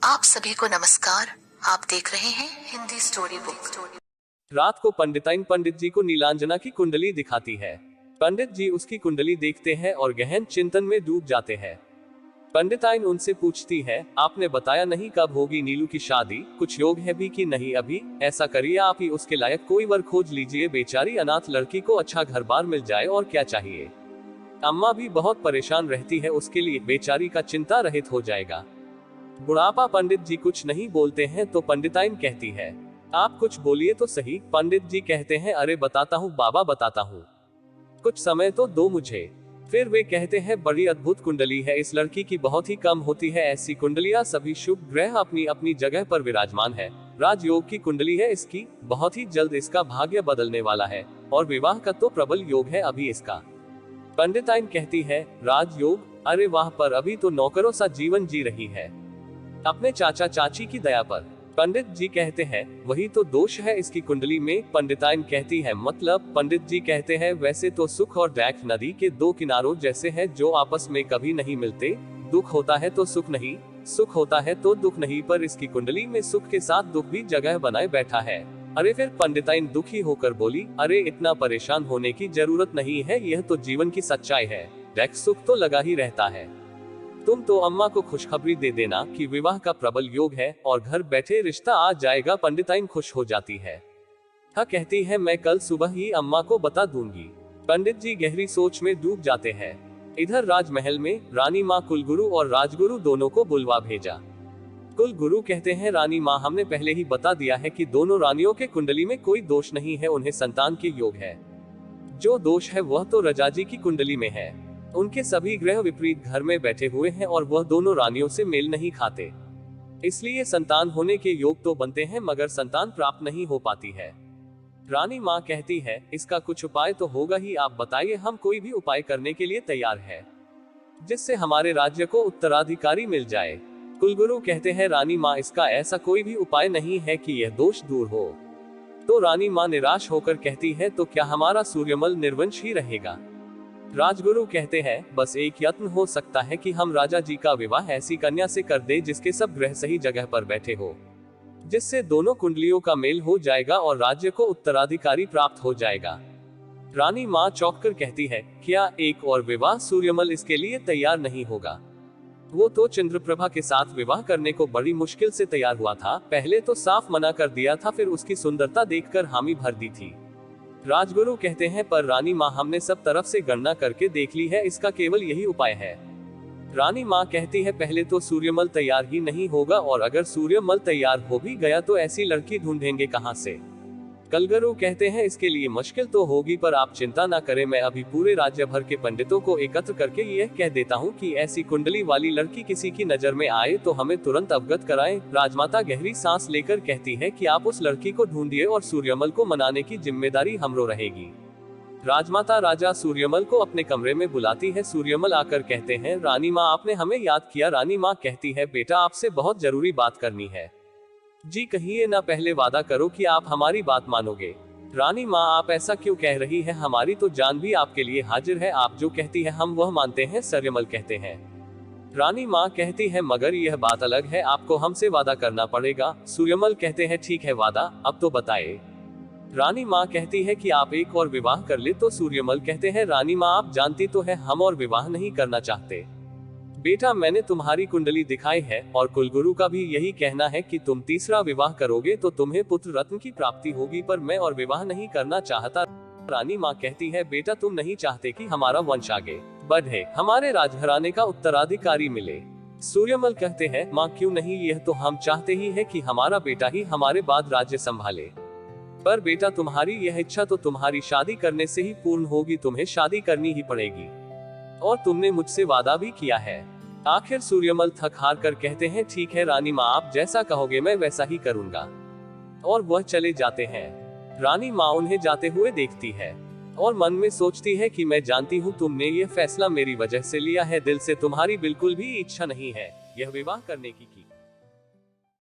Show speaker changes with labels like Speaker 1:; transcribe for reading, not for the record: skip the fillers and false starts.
Speaker 1: आप सभी को नमस्कार। आप देख रहे हैं हिंदी स्टोरी बुक।
Speaker 2: रात को पंडित जी को नीलांजना की कुंडली दिखाती है। पंडित जी उसकी कुंडली देखते हैं और गहन चिंतन में डूब जाते हैं। पंडिताइन उनसे पूछती है, आपने बताया नहीं कब होगी नीलू की शादी, कुछ योग है भी कि नहीं अभी? ऐसा करिए आप ही उसके लायक कोई वर खोज लीजिए, बेचारी अनाथ लड़की को अच्छा घर बार मिल जाए और क्या चाहिए। अम्मा भी बहुत परेशान रहती है उसके लिए, बेचारी का चिंता रहित हो जाएगा। बुढ़ापा पंडित जी कुछ नहीं बोलते हैं तो पंडिताइन कहती है, आप कुछ बोलिए तो सही। पंडित जी कहते हैं, अरे बताता हूँ बाबा बताता हूँ, कुछ समय तो दो मुझे। फिर वे कहते हैं, बड़ी अद्भुत कुंडली है इस लड़की की, बहुत ही कम होती है ऐसी कुंडलियां, सभी शुभ ग्रह अपनी अपनी जगह पर विराजमान है। राजयोग की कुंडली है इसकी, बहुत ही जल्द इसका भाग्य बदलने वाला है और विवाह का तो प्रबल योग है अभी इसका। पंडिताइन कहती है, राजयोग? अरे वाह, पर अभी तो नौकरों सा जीवन जी रही है अपने चाचा चाची की दया पर। पंडित जी कहते हैं, वही तो दोष है इसकी कुंडली में। पंडिताइन कहती है, मतलब? पंडित जी कहते हैं, वैसे तो सुख और दुख नदी के दो किनारों जैसे हैं जो आपस में कभी नहीं मिलते। दुख होता है तो सुख नहीं, सुख होता है तो दुख नहीं, पर इसकी कुंडली में सुख के साथ दुख भी जगह बनाए बैठा है। अरे फिर पंडिताइन दुखी होकर बोली, अरे इतना परेशान होने की जरूरत नहीं है, यह तो जीवन की सच्चाई है, दुख सुख तो लगा ही रहता है। तुम तो अम्मा को खुशखबरी दे देना कि विवाह का प्रबल योग है और घर बैठे रिश्ता आ जाएगा। पंडिताइन खुश हो जाती है। हाँ कहती है, मैं कल सुबह ही अम्मा को बता दूंगी। पंडित जी गहरी सोच में डूब जाते हैं। इधर राजमहल में रानी माँ कुलगुरु और राजगुरु दोनों को बुलवा भेजा। कुलगुरु कहते हैं, रानी माँ हमने पहले ही बता दिया है कि दोनों रानियों के कुंडली में कोई दोष नहीं है, उन्हें संतान के योग है। जो दोष है वह तो रजाजी की कुंडली में है। उनके सभी ग्रह विपरीत घर में बैठे हुए हैं और वह दोनों रानियों से मेल नहीं खाते, इसलिए संतान होने के योग तो बनते हैं मगर संतान प्राप्त नहीं हो पाती है। रानी माँ कहती है, इसका कुछ उपाय तो होगा ही, आप बताइए, हम कोई भी उपाय करने के लिए तैयार है जिससे हमारे राज्य को उत्तराधिकारी मिल जाए। कुलगुरु कहते हैं, रानी माँ इसका ऐसा कोई भी उपाय नहीं है कि यह दोष दूर हो। तो रानी माँ निराश होकर कहती है, तो क्या हमारा सूर्यमल निर्वंश ही रहेगा? राजगुरु कहते हैं, बस एक यत्न हो सकता है कि हम राजा जी का विवाह ऐसी कन्या से कर दे जिसके सब ग्रह सही जगह पर बैठे हो, जिससे दोनों कुंडलियों का मेल हो जाएगा और राज्य को उत्तराधिकारी प्राप्त हो जाएगा। रानी माँ चौंककर कहती है, क्या एक और विवाह? सूर्यमल इसके लिए तैयार नहीं होगा। वो तो चंद्रप्रभा के साथ विवाह करने को बड़ी मुश्किल से तैयार हुआ था, पहले तो साफ मना कर दिया था, फिर उसकी सुंदरता देखकर हामी भर दी थी। राजगुरु कहते हैं, पर रानी माँ हमने सब तरफ से गणना करके देख ली है, इसका केवल यही उपाय है। रानी माँ कहती है, पहले तो सूर्यमल तैयार ही नहीं होगा, और अगर सूर्यमल तैयार हो भी गया तो ऐसी लड़की ढूंढेंगे कहाँ से? कलगुरु कहते हैं, इसके लिए मुश्किल तो होगी, पर आप चिंता ना करें, मैं अभी पूरे राज्य भर के पंडितों को एकत्र करके यह कह देता हूँ कि ऐसी कुंडली वाली लड़की किसी की नजर में आए तो हमें तुरंत अवगत कराएं। राजमाता गहरी सांस लेकर कहती है कि आप उस लड़की को ढूंढिए और सूर्यमल को मनाने की जिम्मेदारी हमरो रहेगी। राजमाता राजा सूर्यमल को अपने कमरे में बुलाती है। सूर्यमल आकर कहते हैं, रानी माँ आपने हमें याद किया। रानी माँ कहती है, बेटा आपसे बहुत जरूरी बात करनी है। जी कहिए ना, पहले वादा करो कि आप हमारी बात मानोगे। रानी माँ आप ऐसा क्यों कह रही है, हमारी तो जान भी आपके लिए हाजिर है, आप जो कहती है हम वह मानते हैं। सूर्यमल कहते हैं। रानी माँ कहती है, मगर यह बात अलग है, आपको हमसे वादा करना पड़ेगा। सूर्यमल कहते हैं, ठीक है वादा, अब तो बताए। रानी माँ कहती है कि आप एक और विवाह कर ले। तो सूर्यमल कहते हैं, रानी माँ आप जानती तो है हम और विवाह नहीं करना चाहते। बेटा मैंने तुम्हारी कुंडली दिखाई है और कुलगुरु का भी यही कहना है कि तुम तीसरा विवाह करोगे तो तुम्हें पुत्र रत्न की प्राप्ति होगी, पर मैं और विवाह नहीं करना चाहता। रानी माँ कहती है, बेटा तुम नहीं चाहते कि हमारा वंश आगे बढ़े, हमारे राजघराने का उत्तराधिकारी मिले। सूर्यमल कहते हैं, माँ क्यों नहीं, यह तो हम चाहते ही है कि हमारा बेटा ही हमारे बाद राज्य संभाले, पर बेटा तुम्हारी यह इच्छा तो तुम्हारी शादी करने से ही पूर्ण होगी, तुम्हें शादी करनी ही पड़ेगी और तुमने मुझसे वादा भी किया है। आखिर सूर्यमल थक हार कर कहते हैं, ठीक है रानी माँ आप जैसा कहोगे मैं वैसा ही करूंगा, और वह चले जाते हैं। रानी माँ उन्हें जाते हुए देखती है और मन में सोचती है कि मैं जानती हूँ तुमने ये फैसला मेरी वजह से लिया है, दिल से तुम्हारी बिल्कुल भी इच्छा नहीं है यह विवाह करने की।